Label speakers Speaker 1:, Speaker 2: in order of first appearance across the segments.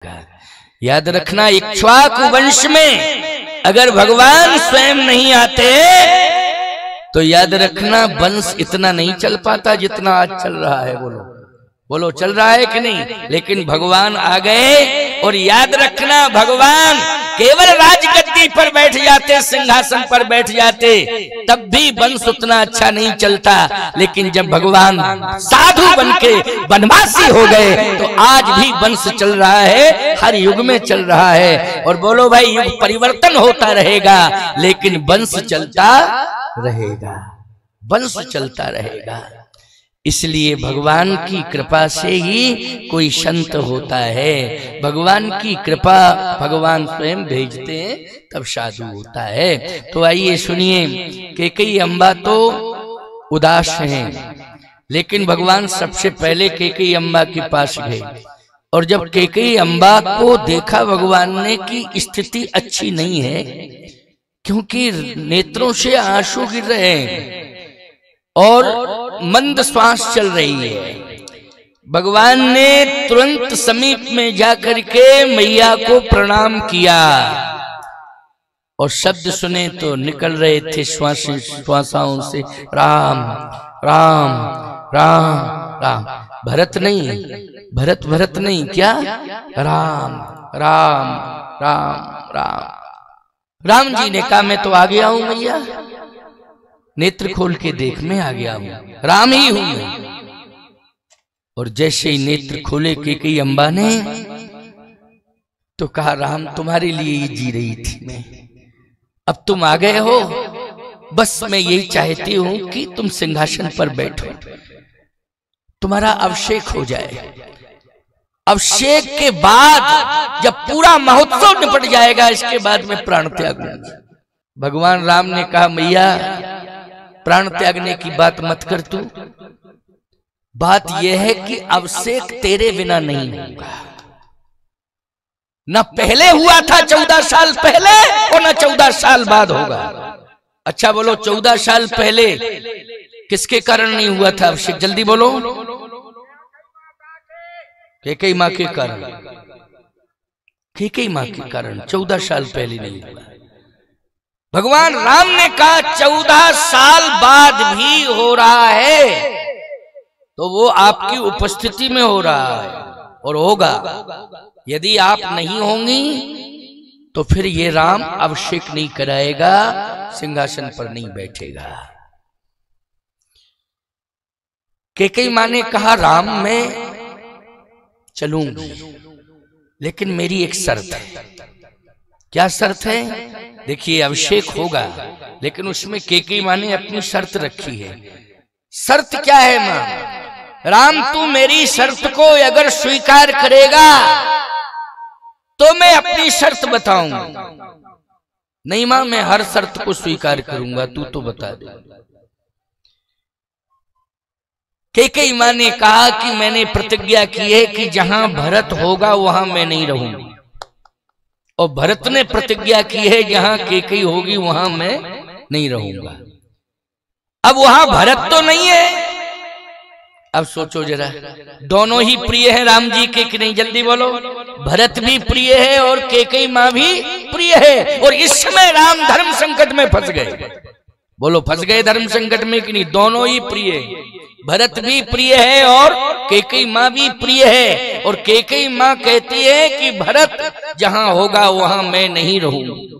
Speaker 1: याद रखना, इक्ष्वाकु वंश में अगर भगवान स्वयं नहीं आते तो याद रखना वंश इतना नहीं चल पाता जितना आज चल रहा है। बोलो बोलो, चल रहा है कि नहीं? लेकिन भगवान आ गए और याद रखना, भगवान केवल राजगद्दी पर बैठ जाते, सिंहासन पर बैठ जाते, तब भी वंश उतना अच्छा नहीं चलता। लेकिन जब भगवान साधु बनके वनवासी हो गए तो आज भी वंश चल रहा है, हर युग में चल रहा है। और बोलो भाई, युग परिवर्तन होता रहेगा लेकिन वंश चलता रहेगा, वंश चलता रहेगा। इसलिए भगवान की कृपा से ही कोई संत होता है। भगवान की कृपा भगवान स्वयं भेजते हैं तब साधु होता है। तो आइए सुनिए, कैकेयी अम्बा तो उदास हैं, लेकिन भगवान सबसे पहले कैकेयी अम्बा के पास गए। और जब कैकेयी अम्बा को देखा भगवान ने कि स्थिति अच्छी नहीं है, क्योंकि नेत्रों से आंसू गिर रहे हैं और मंद श्वास चल रही है, भगवान ने तुरंत समीप में जाकर के मैया को प्रणाम किया और शब्द सुने तो निकल रहे थे श्वासाओं से, राम राम राम राम। भरत नहीं, भरत भरत नहीं, क्या? राम राम राम राम। राम जी ने कहा, मैं तो आ गया हूं मैया, नेत्र खोल के देख, मैं आ गया हूं, राम ही हूं मैं। और जैसे ही नेत्र खोले कैकेयी अम्बा ने तो कहा, राम तुम्हारे लिए ही जी रही थी मैं, अब तुम आ गए हो, बस मैं यही चाहती हूं कि तुम सिंहासन पर बैठो, तुम्हारा अभिषेक हो जाए। अभिषेक के बाद जब पूरा महोत्सव निपट जाएगा, इसके बाद में प्राण त्याग लूंगा। भगवान राम ने कहा, मैया प्राण त्यागने की बात मत कर तू, बात यह है कि अभिषेक तेरे बिना नहीं होगा। न पहले हुआ था 14 साल पहले और न 14 साल बाद होगा। अच्छा बोलो, 14 साल पहले किसके कारण नहीं हुआ था अभिषेक? जल्दी बोलो। कैकेयी माँ के कारण, कैकेयी माँ के कारण 14 साल पहले नहीं हुआ। भगवान राम ने कहा 14 साल बाद भी हो रहा है तो वो आपकी उपस्थिति में हो रहा है और होगा। यदि आप नहीं होंगी तो फिर ये राम अभिषेक नहीं कराएगा, सिंहासन पर नहीं बैठेगा। कैकेयी माँ ने कहा, राम मैं चलूंगी, लेकिन मेरी एक शर्त है। क्या शर्त है? देखिए, अभिषेक होगा लेकिन उसमें कैकेयी माँ ने अपनी शर्त रखी है। शर्त क्या है माँ? राम तू मेरी शर्त को अगर स्वीकार करेगा तो मैं अपनी शर्त बताऊंगा। नहीं माँ, मैं हर शर्त को स्वीकार करूंगा, तू तो बता दे। कैकेयी माँ ने कहा कि मैंने प्रतिज्ञा की है कि जहां भरत होगा वहां मैं नहीं रहूंगी, और भरत ने प्रतिज्ञा की है जहां कैकेयी होगी वहां मैं नहीं रहूंगा। अब वहां भरत तो नहीं है। अब सोचो जरा, दोनों ही प्रिय हैं राम जी के कि नहीं? जल्दी बोलो। भरत भी प्रिय है और कैकेयी माँ भी प्रिय है, और इस समय राम धर्म संकट में फंस गए। बोलो, फंस गए धर्म संकट में कि नहीं? दोनों ही प्रिय है, भरत भी प्रिय है और कैकेयी माँ भी प्रिय है। और कैकेयी माँ कहती है कि भरत जहां होगा वहां मैं नहीं रहूंगी,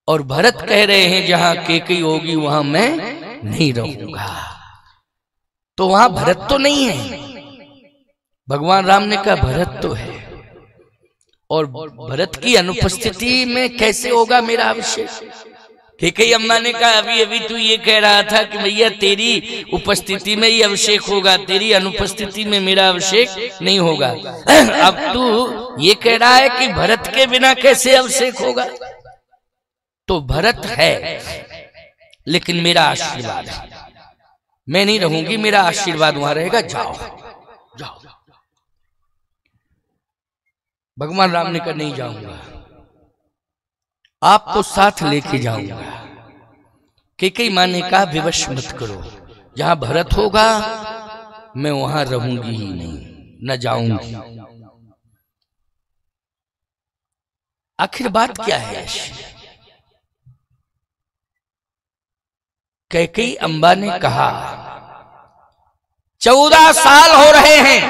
Speaker 1: और भरत कह रहे हैं जहां कैकेयी होगी वहां मैं नहीं रहूंगा। तो वहां भरत तो नहीं है। भगवान राम ने कहा भरत तो है, और भरत की अनुपस्थिति में कैसे होगा मेरा अभिषेक? कैकेयी अम्मा ने कहा, अभी अभी तू ये कह रहा था कि भैया तेरी उपस्थिति में ही अभिषेक होगा, तेरी अनुपस्थिति में मेरा अभिषेक नहीं होगा। अब तू ये कह रहा है कि भरत के बिना कैसे अभिषेक होगा? तो भरत है लेकिन मेरा आशीर्वाद है, मैं नहीं रहूंगी, मेरा आशीर्वाद वहां रहेगा। जाओ जाओ। भगवान राम ने कहा, नहीं जाऊंगा, आपको साथ लेके जाऊंगा। कैकेयी माँ ने कहा, विवश मत करो, जहां भरत होगा मैं वहां रहूंगी ही नहीं, न जाऊंगी। आखिर बात क्या है? कैकेयी अम्बा ने कहा 14 साल हो रहे हैं,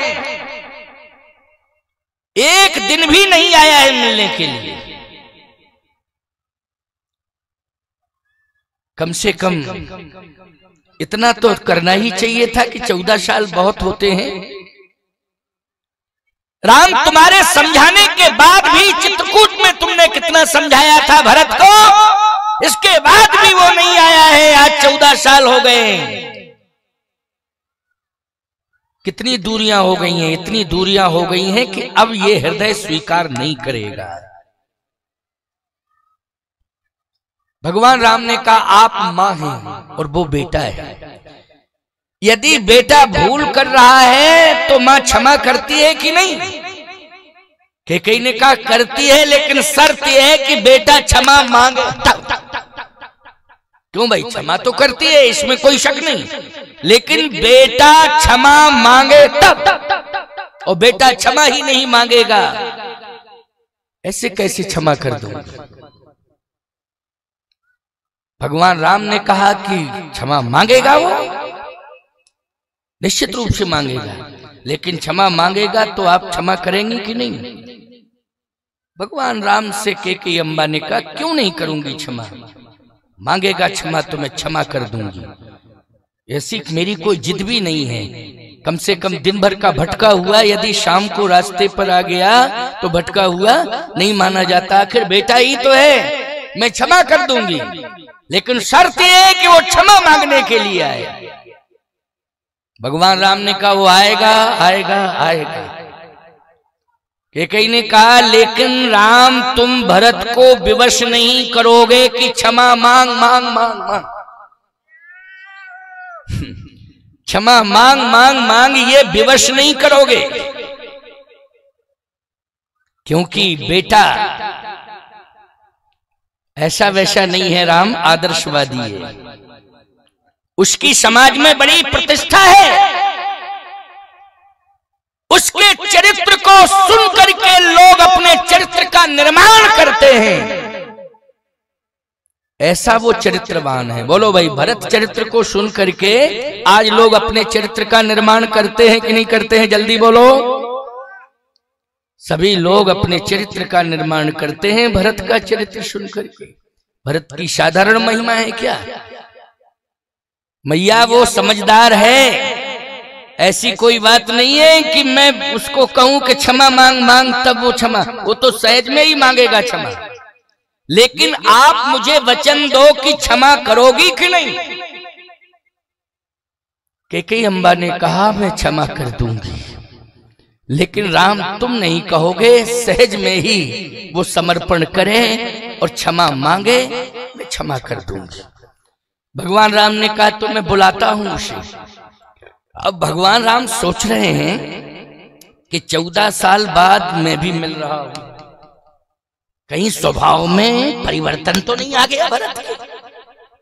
Speaker 1: एक दिन भी नहीं आया है मिलने के लिए। कम से कम इतना तो करना ही चाहिए था कि 14 साल बहुत होते हैं। राम, तुम्हारे समझाने के बाद भी चित्रकूट में तुमने कितना समझाया था भरत को, इसके बाद भी वो नहीं आया है। आज 14 साल हो गए। कितनी दूरियां हो गई हैं, इतनी दूरियां हो गई हैं कि अब ये हृदय स्वीकार नहीं करेगा। भगवान राम ने कहा आप मां हैं और वो बेटा है। यदि बेटा भूल कर रहा है तो मां क्षमा करती है कि नहीं? कैकेयी ने कहा करती है, लेकिन शर्त यह है कि बेटा क्षमा मांगे तब। क्यों भाई, क्षमा तो करती है, इसमें कोई शक नहीं, लेकिन बेटा क्षमा मांगे तब। और बेटा क्षमा ही नहीं मांगेगा, ऐसे कैसे क्षमा कर दूं? भगवान राम ने कहा कि क्षमा मांगेगा, वो निश्चित रूप से मांगेगा, लेकिन क्षमा मांगेगा तो आप क्षमा करेंगी कि नहीं? भगवान राम से कैकेयी अम्बा ने कहा क्यों नहीं करूंगी क्षमा, मांगेगा क्षमा तो मैं क्षमा कर दूंगी। ऐसी मेरी कोई जिद भी नहीं है। कम से कम दिन भर का भटका हुआ यदि शाम को रास्ते पर आ गया तो भटका हुआ नहीं माना जाता। आखिर बेटा ही तो है, मैं क्षमा कर दूंगी, लेकिन शर्त यह है कि वो क्षमा मांगने के लिए आए। भगवान राम ने कहा वो आएगा आएगा आएगा। कैकेयी ने कहा लेकिन राम तुम भरत को विवश नहीं करोगे कि क्षमा मांग मांग मांग मांग, क्षमा मांग मांग मांग, ये विवश नहीं करोगे, क्योंकि बेटा ऐसा वैसा नहीं है। राम आदर्शवादी है, उसकी समाज में बड़ी प्रतिष्ठा है, उसके चरित्र को सुन करके लोग अपने चरित्र का निर्माण करते हैं। ऐसा वो चरित्रवान है। बोलो भाई, भरत चरित्र को सुन करके आज लोग अपने चरित्र का निर्माण करते हैं कि नहीं करते हैं? जल्दी बोलो। सभी लोग अपने चरित्र का निर्माण करते हैं भरत का चरित्र सुन करके। भरत की साधारण महिमा है क्या? मैया वो समझदार है, ऐसी कोई बात नहीं है कि मैं उसको कहूं कि क्षमा मांग मांग तब वो क्षमा, वो तो सहज में ही मांगेगा क्षमा। लेकिन आप मुझे वचन दो कि क्षमा करोगी कि नहीं? कैकेयी अम्बा ने कहा मैं क्षमा कर दूंगी, लेकिन राम तुम नहीं कहोगे, सहज में ही वो समर्पण करे और क्षमा मांगे, मैं क्षमा कर दूंगी। भगवान राम ने कहा तो मैं बुलाता हूं उसे। अब भगवान राम सोच रहे हैं कि 14 साल बाद मैं भी मिल रहा हूं, कहीं स्वभाव में परिवर्तन तो नहीं आ गया भरत के?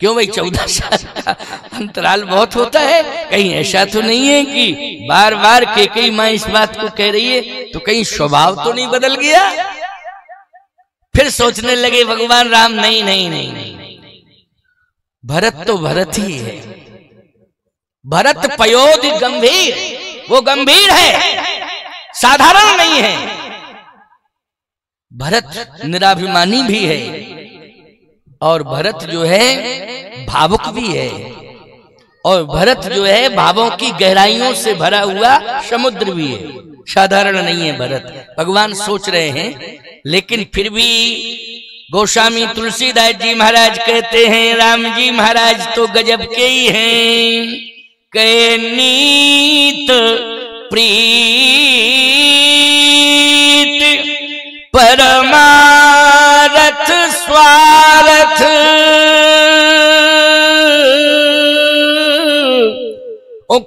Speaker 1: क्यों भाई, 14 साल का अंतराल बहुत होता है, कहीं ऐसा तो नहीं है कि बार बार कैकेयी मां इस बात को कह रही है तो कहीं स्वभाव तो नहीं बदल गया? फिर सोचने लगे भगवान राम नहीं नहीं नहीं नहीं, भरत तो भरत ही है। भरत पयोधि गंभीर, वो गंभीर है, साधारण नहीं है। भरत निराभिमानी भी है और भरत जो है भावुक भी है, और भरत जो है भावों की गहराइयों से भरा हुआ समुद्र भी है, साधारण नहीं है भरत। भगवान सोच रहे हैं, लेकिन फिर भी गोस्वामी तुलसीदास जी महाराज कहते हैं राम जी महाराज तो गजब के ही हैं, कै नीत प्रीत परमारथ स्वार्थ,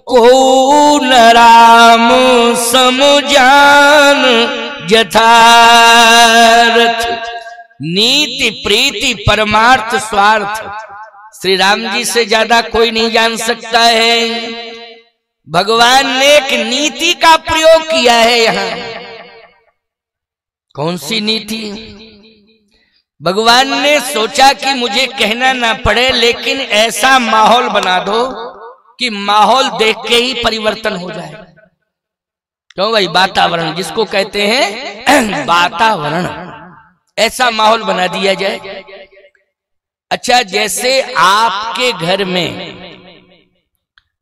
Speaker 1: को न राम समझान यथार्थ। नीति प्रीति परमार्थ स्वार्थ श्री राम जी से ज्यादा कोई नहीं जान सकता है। भगवान ने एक नीति का प्रयोग किया है यहाँ। कौन सी नीति? भगवान ने सोचा कि मुझे कहना ना पड़े, लेकिन ऐसा माहौल बना दो कि माहौल देख के ही परिवर्तन हो जाए। क्यों भाई, वातावरण जिसको कहते हैं वातावरण, ऐसा माहौल बना दिया जाए। अच्छा, जैसे आपके घर में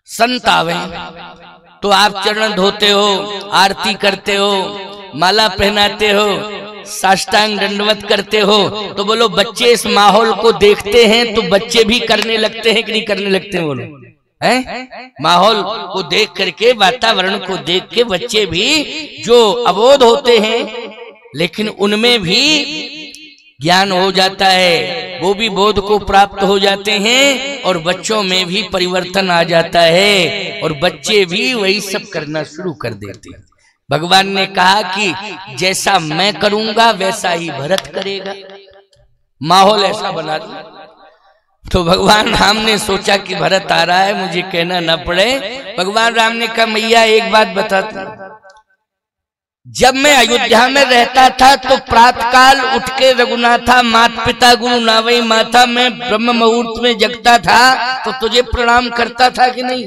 Speaker 1: संत आवे तो आप चरण धोते हो, आरती करते हो, माला पहनाते हो, साष्टांग दंडवत करते हो, तो बोलो बच्चे इस माहौल को देखते हैं तो बच्चे भी करने लगते हैं कि नहीं करने लगते हैं? बोलो हैं? माहौल को देख करके, वातावरण को देख के बच्चे भी जो अबोध होते हैं, लेकिन उनमें भी ज्ञान हो जाता है, वो भी बोध को प्राप्त हो जाते हैं और बच्चों में भी परिवर्तन आ जाता है और बच्चे भी वही सब करना शुरू कर देते हैं। भगवान ने कहा कि जैसा मैं करूंगा वैसा ही भरत करेगा, माहौल ऐसा बना दिया। तो भगवान राम ने सोचा कि भरत आ रहा है, मुझे कहना ना पड़े। भगवान राम ने कहा मैया एक बात बताता, जब मैं अयोध्या में रहता था तो प्रातःकाल उठ के रघुनाथा मात पिता गुरु नावई माता में ब्रह्म मुहूर्त में जगता था तो तुझे प्रणाम करता था कि नहीं?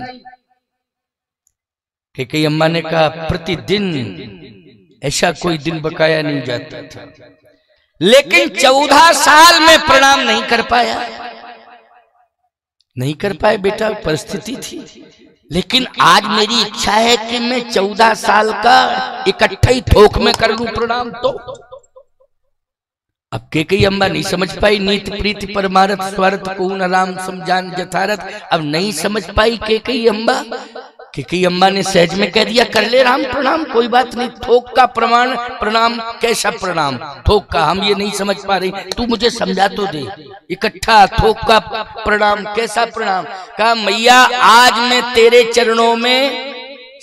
Speaker 1: कैकेयी अम्मा ने कहा प्रतिदिन, ऐसा कोई दिन बकाया नहीं जाता था, लेकिन 14 साल में प्रणाम नहीं कर पाया। नहीं कर पाए बेटा, परिस्थिति थी। लेकिन आज मेरी इच्छा है कि मैं 14 साल का इकट्ठा ही थोक में कर लूं प्रणाम। तो अब कैकेयी अम्मा नहीं समझ पाई, नीत प्रीति परमारथ स्वार्थ को न राम समझान जथारथ। अब नहीं समझ पाई कैकेयी अम्मा। कैकेयी अम्मा ने सहज में कह दिया कर ले राम प्रणाम, कोई बात नहीं। थोक का प्रमाण प्रणाम, कैसा प्रणाम? थोक का हम ये नहीं समझ पा रही, तू मुझे समझा तो दे। इकट्ठा थोक का प्रणाम, कैसा प्रणाम? कहा मैया आज मैं तेरे चरणों में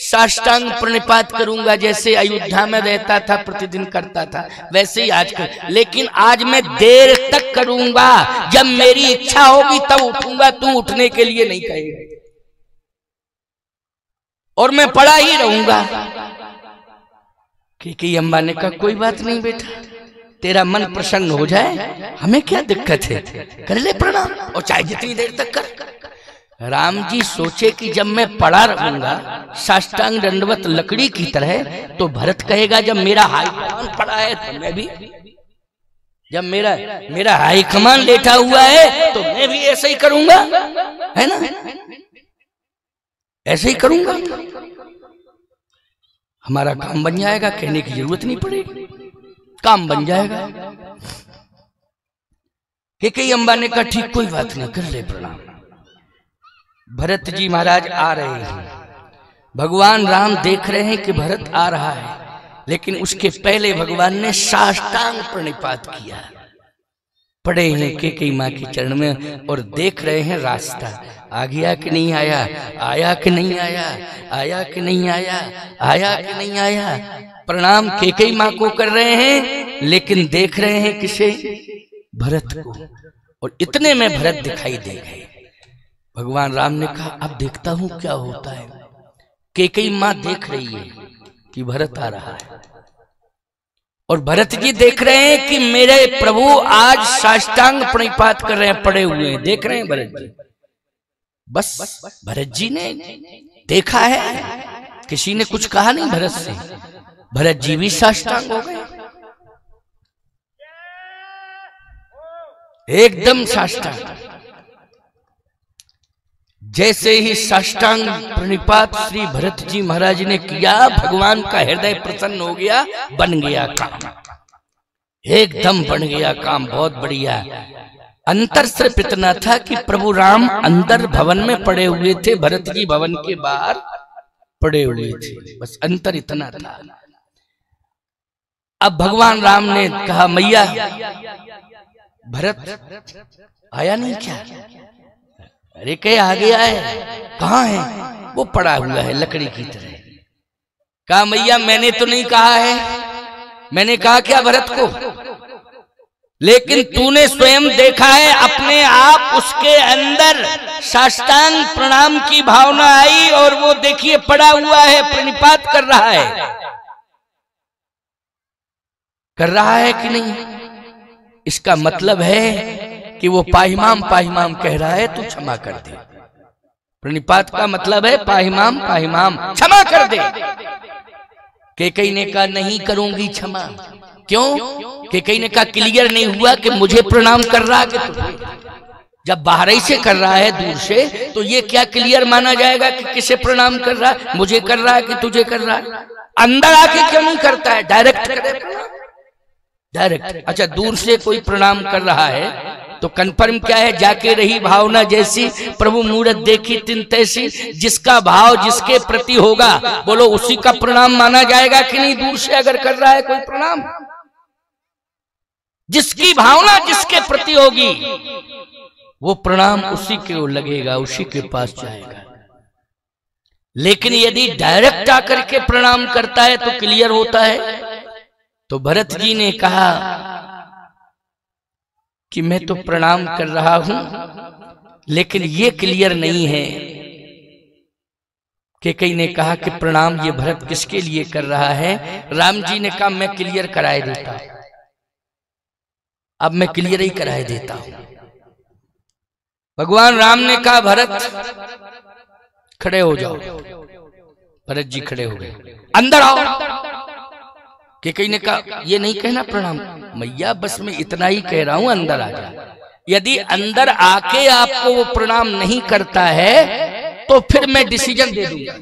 Speaker 1: साष्टांग प्रणिपात करूंगा, जैसे अयोध्या में रहता था प्रतिदिन करता था वैसे ही आज कर, लेकिन आज मैं देर तक करूंगा, जब मेरी इच्छा होगी तब उठूंगा, तू उठने के लिए नहीं कहेगा और मैं पड़ा ही रहूंगा। कैकेयी अम्मा ने कहा कोई बात नहीं बेटा, तेरा मन प्रसन्न हो जाए, हमें क्या दिक्कत है, कर ले प्रणाम और चाहे जितनी देर तक कर। राम जी सोचे कि जब मैं पड़ा रहूंगा साष्टांग दंडवत लकड़ी की तरह, तो भरत कहेगा जब मेरा हाई कमान पड़ा है तो मैं भी, जब मेरा हाई कमान लेटा हुआ है तो मैं भी ऐसा ही करूंगा, है ना, ऐसे ही करूंगा, हमारा काम बन जाएगा, कहने की जरूरत नहीं पड़ेगी, काम बन जाएगा। कैकेयी अम्बा ने कहा ठीक कोई बात नहीं, कर ले प्रणाम। भरत जी महाराज आ रहे हैं, भगवान राम देख रहे हैं कि भरत आ रहा है, लेकिन उसके पहले भगवान ने साष्टांग प्रणिपात किया, पड़े हैं कैकेयी मां के चरण में और देख रहे हैं रास्ता आ गया कि नहीं आया, आया कि नहीं आया, आया कि नहीं आया, आया कि नहीं आया। प्रणाम कैकेयी मां को कर रहे हैं, लेकिन देख रहे हैं किसे? भरत को। और इतने में भरत दिखाई दे गए। भगवान राम ने कहा अब देखता हूं क्या होता है। कैकेयी मां देख रही है कि भरत आ रहा है और भरत जी देख रहे हैं कि मेरे प्रभु आज साष्टांग प्रणिपात कर रहे हैं, पड़े हुए हैं, देख रहे हैं भरत जी। बस भरत जी ने देखा है, किसी ने कुछ कहा नहीं भरत से, भरत जी भी साष्टांग हो गए, एकदम साष्टांग। जैसे ही साष्टांग प्रणिपात श्री भरत जी महाराज ने किया, भगवान का हृदय प्रसन्न हो गया, बन गया काम, एकदम बन गया काम, बहुत बढ़िया। अंतर सिर्फ इतना था कि प्रभु राम अंदर भवन में पड़े हुए थे, भरत जी भवन के बाहर पड़े हुए थे, बस अंतर इतना था। अब भगवान राम ने कहा मैया भरत आया नहीं क्या? अरे क्या आ गया है, कहाँ है? वो पड़ा हुआ है लकड़ी की तरह। कहा मैया मैंने तो नहीं कहा है, मैंने कहा क्या भरत को, लेकिन तूने स्वयं देखा है, अपने आप उसके अंदर साष्टांग प्रणाम की भावना आई और वो देखिए पड़ा हुआ है, प्रणिपात कर रहा है, कर रहा है कि नहीं? इसका मतलब है कि वो पाहिमाम पाहिमाम कह रहा है, तू क्षमा कर दे। प्रणिपात का मतलब है पाहिमाम पाहिमाम, क्षमा कर दे। कैकेयी ने कहा नहीं करूंगी क्षमा। क्यों? कैकेयी ने कहा क्लियर नहीं हुआ कि मुझे प्रणाम कर रहा है कि तुझे। जब बाहर ही से कर रहा है दूर से, तो ये क्या क्लियर माना जाएगा कि किसे प्रणाम कर रहा है, मुझे कर रहा है कि तुझे कर रहा है? अंदर आके क्यों नहीं करता है, डायरेक्ट करे प्रणाम, डायरेक्ट। अच्छा, दूर से कोई प्रणाम कर रहा है तो कन्फर्म क्या है, जाके रही भावना जैसी प्रभु मूरत देखी तिन तैसी। जिसका भाव जिसके प्रति होगा, बोलो उसी का प्रणाम माना जाएगा कि नहीं? दूर से अगर कर रहा है कोई प्रणाम, जिसकी भावना जिसके प्रति होगी वो प्रणाम उसी के लगेगा, उसी के पास जाएगा। लेकिन यदि डायरेक्ट आकर के प्रणाम करता है तो क्लियर होता है। तो भरत जी ने कहा कि मैं तो प्रणाम कर रहा हूं, लेकिन ये क्लियर नहीं है। कैकेयी ने कहा कि प्रणाम ये भरत किसके लिए कर रहा है? राम जी ने कहा मैं क्लियर कराए देता हूं, अब मैं क्लियर ही कराए देता हूं। भगवान राम ने कहा भरत खड़े हो जाओ। भरत जी खड़े हो गए, अंदर आओ। कैकेयी ने कहा ये नहीं कहना प्रणाम, मैया बस मैं इतना ही कह रहा हूं, अंदर आ जा। यदि अंदर आके आपको वो प्रणाम नहीं करता है तो फिर मैं डिसीजन दे दूंगा,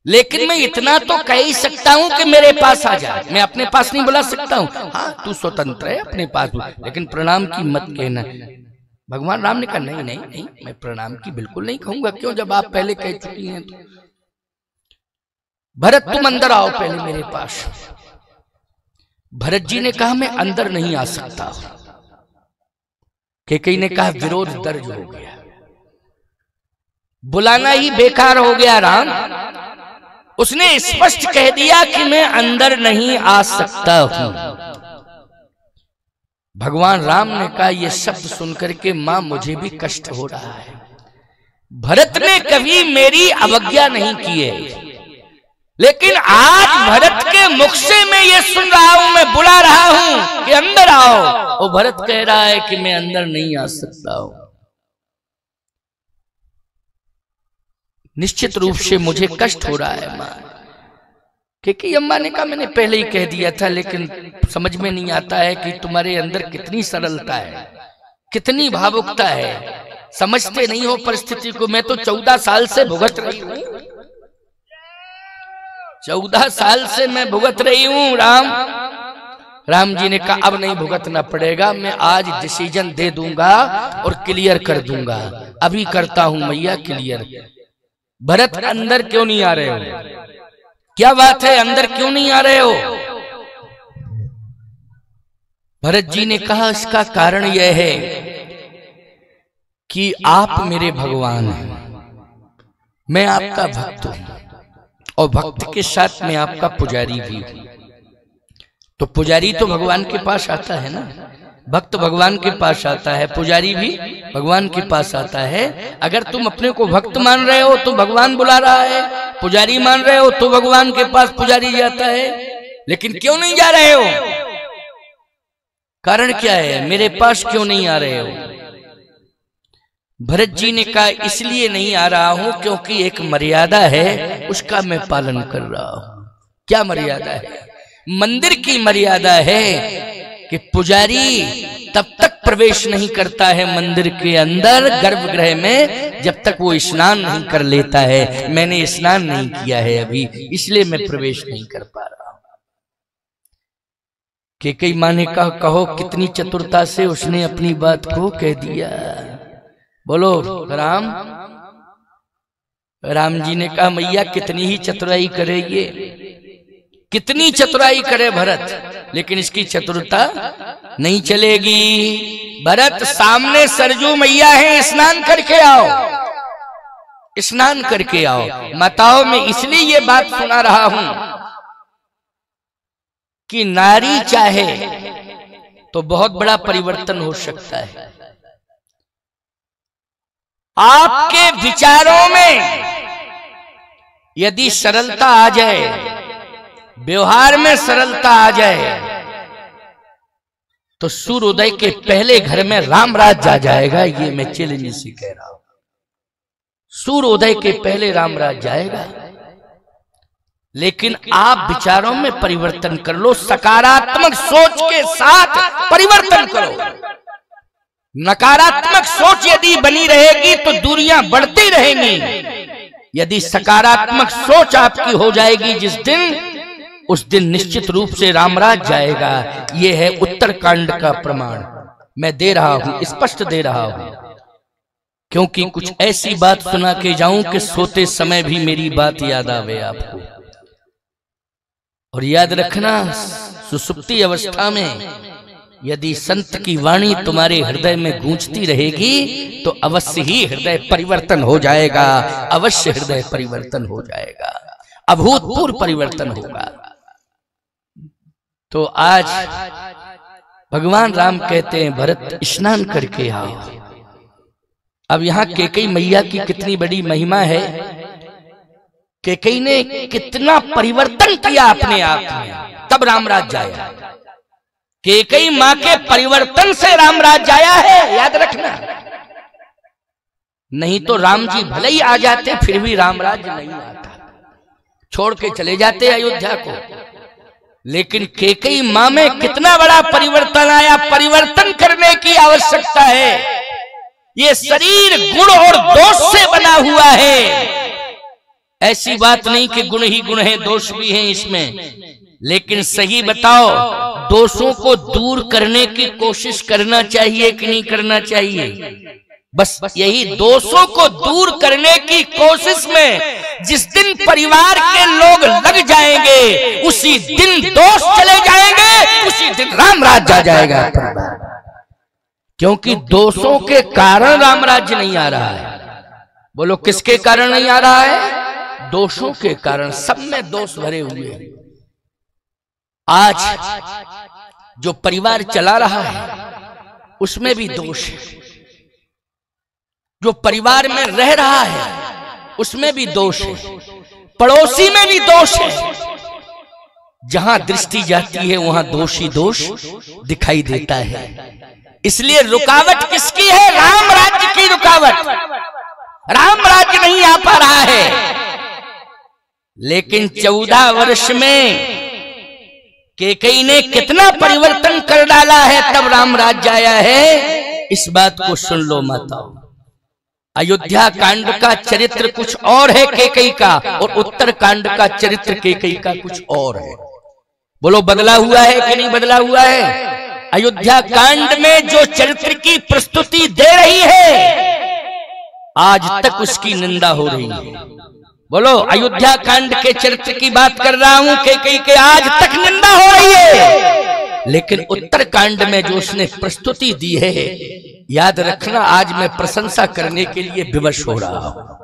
Speaker 1: लेकिन मैं इतना तो कह ही सकता हूं कि मेरे पास आ जा। मैं अपने पास नहीं बुला सकता हूं, हाँ तू स्वतंत्र है अपने पास, लेकिन प्रणाम की मत कहना। भगवान राम ने कहा नहीं नहीं नहीं, मैं प्रणाम की बिल्कुल नहीं कहूंगा। क्यों? जब आप पहले कह चुकी हैं तो। भरत तुम अंदर आओ पहले मेरे पास। भरत जी ने कहा मैं अंदर नहीं आ सकता। कैकेयी ने कहा विरोध दर्ज हो गया, बुलाना ही बेकार हो गया। राम उसने स्पष्ट कह दिया कि मैं अंदर नहीं आ सकता हूं। भगवान राम ने कहा यह शब्द सुनकर के मां मुझे भी कष्ट हो रहा है। भरत ने कभी मेरी अवज्ञा नहीं की है, लेकिन आज भरत के मुख से मैं ये सुन रहा हूं, मैं बुला रहा हूं कि अंदर आओ, और भरत कह रहा है कि मैं अंदर नहीं आ सकता हूं। निश्चित रूप से मुझे कष्ट हो रहा है मां। क्योंकि अम्मा ने कहा मैंने पहले ही कह दिया था, लेकिन समझ में नहीं आता है कि तुम्हारे अंदर कितनी सरलता है, कितनी भावुकता है, समझते नहीं हो परिस्थिति को। मैं तो 14 साल से भुगत रही हूं, 14 साल से मैं भुगत रही हूं। राम जी ने कहा अब नहीं भुगतना पड़ेगा, मैं आज डिसीजन दे दूंगा और क्लियर कर दूंगा। अभी करता हूं मैया क्लियर। भरत अंदर क्यों नहीं आ रहे हो? क्या बात है, अंदर क्यों नहीं आ रहे हो? भरत जी ने कहा इसका कारण यह है कि आप मेरे भगवान हैं, मैं आपका भक्त हूं, और भक्त के साथ मैं आपका पुजारी भी हूं। तो पुजारी तो भगवान के पास आता है ना, भक्त भगवान के पास आता है, पुजारी भी भगवान के पास आता है। अगर तुम अपने को भक्त मान रहे हो तो भगवान बुला रहा है, पुजारी मान रहे हो तो भगवान के पास पुजारी जाता है। लेकिन क्यों नहीं जा रहे हो? कारण क्या है, मेरे पास क्यों नहीं आ रहे हो? भरत जी ने कहा इसलिए नहीं आ रहा हूं क्योंकि एक मर्यादा है, उसका मैं पालन कर रहा हूं। क्या मर्यादा है? मंदिर की मर्यादा है कि पुजारी तब तक प्रवेश नहीं करता है मंदिर के अंदर गर्भगृह में जब तक वो स्नान नहीं कर लेता है। मैंने स्नान नहीं किया है अभी, इसलिए मैं प्रवेश नहीं कर पा रहा हूं। कैकेयी मां ने कहा कहो कितनी चतुरता से उसने अपनी बात को कह दिया। बोलो राम। राम जी ने कहा मैया कितनी ही चतुराई करे ये, कितनी चतुराई करे भरत, लेकिन इसकी चतुरता नहीं चलेगी। भरत सामने सरजू मैया है, स्नान करके आओ, स्नान करके आओ। माताओं में इसलिए ये बात सुना रहा हूं कि नारी चाहे तो बहुत बड़ा परिवर्तन हो सकता है। आपके विचारों में यदि सरलता आ जाए, व्यवहार में सरलता आ जाए, तो सूर्योदय के पहले घर में राम राज आ जाएगा। ये मैं चैलेंज से कह रहा हूं, सूर्योदय के पहले राम राज जाएगा। लेकिन आप विचारों में परिवर्तन कर लो, सकारात्मक सोच के साथ परिवर्तन करो। नकारात्मक सोच यदि बनी रहेगी तो दूरियां बढ़ती रहेंगी। यदि सकारात्मक सोच आपकी हो जाएगी जिस दिन, उस दिन निश्चित रूप से रामराज जाएगा। यह है उत्तरकांड का प्रमाण मैं दे रहा हूं, स्पष्ट दे रहा हूं, क्योंकि कुछ ऐसी बात सुना के जाऊं कि सोते समय भी मेरी बात याद आवे आपको। और याद रखना, सुसुप्ति अवस्था में यदि संत की वाणी तुम्हारे हृदय में गूंजती रहेगी तो अवश्य ही हृदय परिवर्तन हो जाएगा, अवश्य हृदय परिवर्तन हो जाएगा, अभूतपूर्व परिवर्तन होगा। तो आज भगवान राम कहते हैं भरत स्नान करके आओ। अब यहां कैकेयी मैया की कितनी बड़ी महिमा है। कैकेयी ने कितना परिवर्तन किया अपने आप में, तब रामराज जाया। कैकेयी मां के परिवर्तन से रामराज जाया है, याद रखना। नहीं तो राम जी भले ही आ जाते फिर भी रामराज नहीं आता, छोड़ के चले जाते अयोध्या को। लेकिन कैकेयी मां में कितना बड़ा परिवर्तन आया। परिवर्तन करने की आवश्यकता है। ये शरीर गुण और दोष से बना हुआ है। ऐसी बात नहीं कि गुण ही गुण है, दोष भी हैं इसमें। लेकिन सही बताओ, दोषों को दूर करने की कोशिश करना चाहिए कि नहीं करना चाहिए? बस यही दोषों को दूर करने की कोशिश में जिस दिन परिवार के लोग लग जाएंगे, उसी दिन दोष चले जाएंगे, उसी दिन राम राज्य आ जाएगा। क्योंकि दोषों के कारण राम राज्य नहीं आ रहा है। बोलो किसके कारण नहीं आ रहा है? दोषों के कारण। सब में दोष भरे हुए हैं। आज जो परिवार चला रहा है उसमें भी दोष है, जो परिवार में रह रहा है उसमें भी दोष है, पड़ोसी में भी दोष है। जहां दृष्टि जाती है वहां दोष ही दोष दिखाई देता है। इसलिए रुकावट किसकी है? राम राज्य की रुकावट। राम राज्य नहीं आ पा रहा है। लेकिन 14 वर्ष में कैकेयी ने कितना परिवर्तन कर डाला है, तब राम राज्य आया है। इस बात को सुन लो माताओं। अयोध्या कांड का चरित्र कुछ और है कैकेयी का, और उत्तर कांड का चरित्र कैकेयी का कुछ और है। बोलो बदला हुआ है कि नहीं बदला हुआ है? अयोध्या कांड में जो चरित्र की प्रस्तुति दे रही है, आज तक उसकी निंदा हो रही है। बोलो, अयोध्या कांड के चरित्र की बात कर रहा हूं, कैकेयी के आज तक निंदा हो रही है। लेकिन उत्तर कांड में जो उसने प्रस्तुति दी है, याद रखना, आज मैं प्रशंसा करने के लिए विवश हो रहा हूं।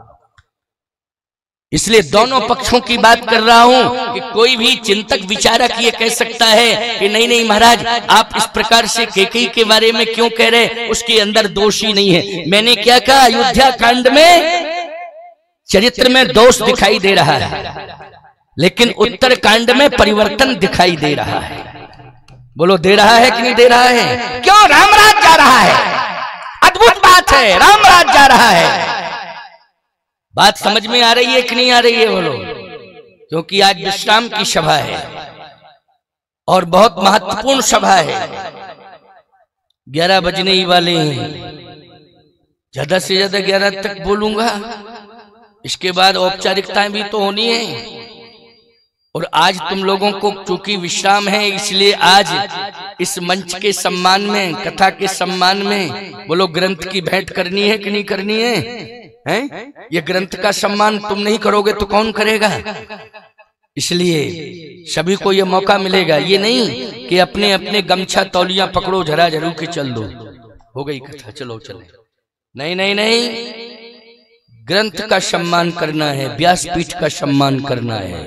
Speaker 1: इसलिए दोनों पक्षों की बात कर रहा हूं कि कोई भी चिंतक विचारक ये कह सकता है कि नहीं नहीं महाराज, आप इस प्रकार से कैकेयी के बारे में क्यों कह रहे, उसके अंदर दोष ही नहीं है। मैंने क्या कहा? अयोध्या कांड में चरित्र में दोष दिखाई दे रहा है, लेकिन उत्तर कांड में परिवर्तन दिखाई दे रहा है। बोलो दे रहा है कि नहीं दे रहा है? क्यों? रामराज जा रहा है। अद्भुत बात है, रामराज जा रहा है। बात समझ में आ रही है कि नहीं आ रही है? बोलो। क्योंकि आज विश्राम की सभा है और बहुत महत्वपूर्ण सभा है। 11 बजने ही वाले हैं। ज्यादा से ज्यादा 11 तक बोलूंगा। इसके बाद औपचारिकताएं भी तो होनी है। और आज तुम लोगों को चूंकि विश्राम है, इसलिए आज इस मंच के सम्मान में, कथा के सम्मान में, बोलो ग्रंथ की भेंट करनी है कि नहीं करनी है? हैं? ये ग्रंथ का सम्मान तुम नहीं करोगे तो कौन करेगा? इसलिए सभी को ये मौका मिलेगा। ये नहीं कि अपने अपने गमछा तौलियां पकड़ो, झरा झरू के चल दो, हो गई कथा, चलो चले। नहीं नहीं नहीं, ग्रंथ का सम्मान करना है, व्यासपीठ का सम्मान करना है,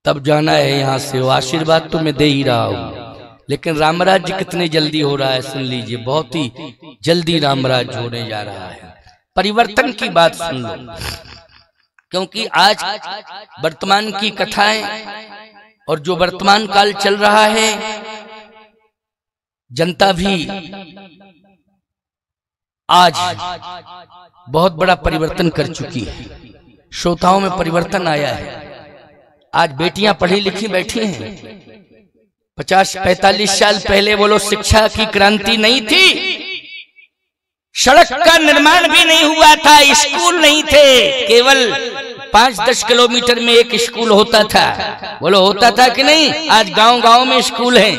Speaker 1: तब जाना है यहां से। वो आशीर्वाद तो मैं दे ही रहा हूं। लेकिन रामराज्य कितने जल्दी हो रहा है सुन लीजिए, बहुत ही जल्दी रामराज्य होने जा रहा है। परिवर्तन की बात सुन लो, क्योंकि आज वर्तमान की कथाएं और जो वर्तमान काल चल रहा है, जनता भी आज बहुत बड़ा परिवर्तन कर चुकी है, श्रोताओं में परिवर्तन आया है। आज बेटियां पढ़ी लिखी बैठी हैं। 50-45 साल पहले बोलो शिक्षा की क्रांति नहीं थी, सड़क का निर्माण भी नहीं हुआ था, स्कूल नहीं थे, केवल 5-10 किलोमीटर में एक स्कूल होता था। बोलो होता था कि नहीं? आज गांव-गांव में स्कूल हैं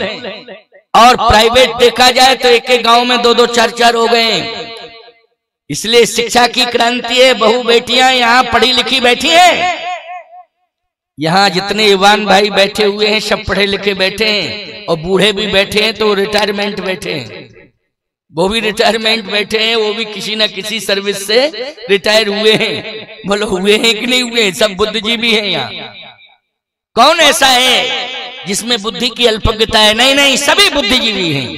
Speaker 1: और प्राइवेट देखा जाए तो एक एक गांव में 2-2, 4-4 हो गए। इसलिए शिक्षा की क्रांति है। बहु बेटियां यहाँ पढ़ी लिखी बैठी हैं। यहाँ जितने युवान भाई बैठे हुए हैं सब पढ़े लिखे बैठे हैं, और बूढ़े भी बैठे हैं तो रिटायरमेंट बैठे हैं, वो भी रिटायरमेंट बैठे हैं, वो भी किसी न किसी सर्विस से रिटायर हुए हैं। बोलो हुए हैं कि नहीं हुए? सब बुद्धिजीवी हैं यहाँ। कौन ऐसा है जिसमें बुद्धि की अल्पज्ञता है? नहीं नहीं, सभी बुद्धिजीवी हैं।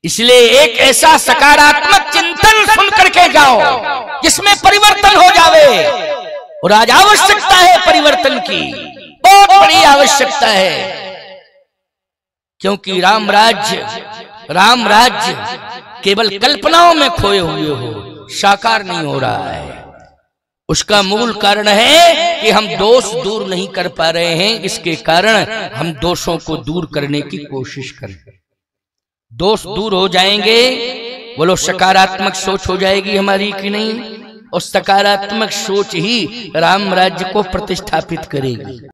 Speaker 1: इसलिए एक ऐसा सकारात्मक चिंतन सुन करके जाओ जिसमें परिवर्तन हो जावे। और आज आवश्यकता है परिवर्तन की, बहुत बड़ी आवश्यकता है, क्योंकि राम राज्य केवल कल्पनाओं में खोए हुए हो, साकार नहीं हो रहा है। उसका मूल कारण है कि हम दोष दूर नहीं कर पा रहे हैं। इसके कारण हम दोषों को दूर करने की कोशिश करें। दोष दूर हो जाएंगे, बोलो सकारात्मक सोच हो जाएगी हमारी कि नहीं? और सकारात्मक सोच ही राम राज्य को प्रतिष्ठापित करेगी।